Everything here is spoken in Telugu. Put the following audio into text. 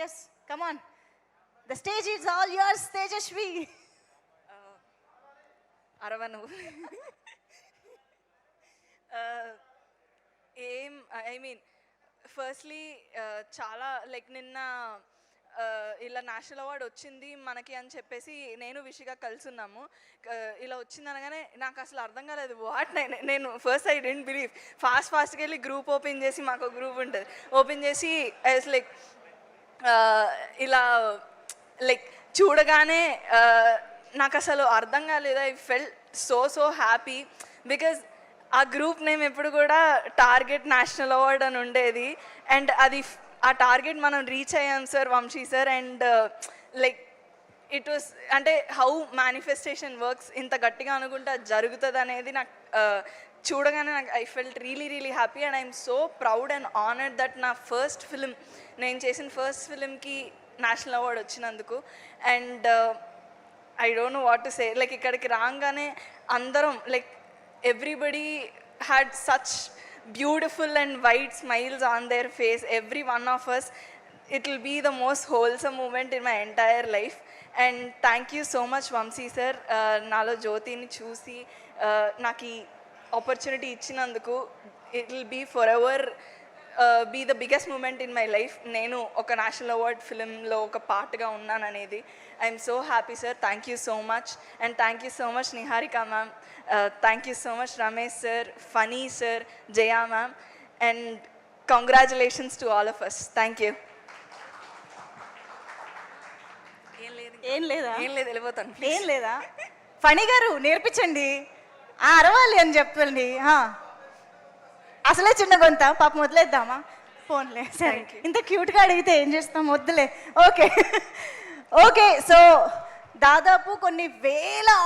yes, come on. The stage is all yours, Tejashvi. అరవను ఏం ఐ మీన్ ఫస్ట్లీ చాలా లైక్ నిన్న ఇలా నేషనల్ అవార్డ్ వచ్చింది మనకి అని చెప్పేసి నేను విషిగా కలుసున్నాము. ఇలా వచ్చింది అనగానే నాకు అసలు అర్థం కాలేదు వాట్. నేను ఫస్ట్ ఐ డెంట్ బిలీవ్. ఫాస్ట్గా వెళ్ళి గ్రూప్ ఓపెన్ చేసి, మాకు గ్రూప్ ఉంటుంది, ఓపెన్ చేసి ఐస్ లైక్ ఇలా లైక్ చూడగానే నాకు అసలు అర్థం కాలేదు. I fell so happy because ఆ గ్రూప్ నేమ్ ఎప్పుడు కూడా టార్గెట్ నేషనల్ అవార్డ్ అని ఉండేది. అండ్ అది ఆ టార్గెట్ మనం రీచ్ అయ్యాం sir, Vamshi sir. And like it was అంటే హౌ మేనిఫెస్టేషన్ వర్క్స్, ఇంత గట్టిగా అనుకుంటే అది జరుగుతుంది అనేది నాకు చూడగానే నాకు I felt really happy. And I'm so proud and honoured that నా ఫస్ట్ ఫిలిం, నేను చేసిన ఫస్ట్ ఫిలింకి నేషనల్ అవార్డ్ వచ్చినందుకు. And I don't know what to say. Like ఇక్కడికి రాగానే అందరం like everybody had such beautiful and wide smiles on their face, every one of us. It will be the most wholesome moment in my entire life. And thank you so much Vamsi sir, nalo Jyotini chusi naki opportunity ichinanduku. It will be forever be the biggest moment in my life. Nenu oka national award film lo oka part ga unnanu anedi. I am so happy sir, thank you so much. And thank you so much Niharika ma'am, thank you so much Ramesh sir, Funny sir, Jaya ma'am, and congratulations to all of us. Thank you. ఏం లేదా? వెళ్ళిపోతాను. ఏం లేదా? ఫణి గారు నేర్పించండి, అరవాలి అని చెప్పండి. అసలే చిన్న గొంత, పాపం వదిలేద్దామా? ఫోన్లే సరే, ఇంత క్యూట్గా అడిగితే ఏం చేస్తాం, వద్దులే. Okay okay. సో దాదాపు కొన్ని వేల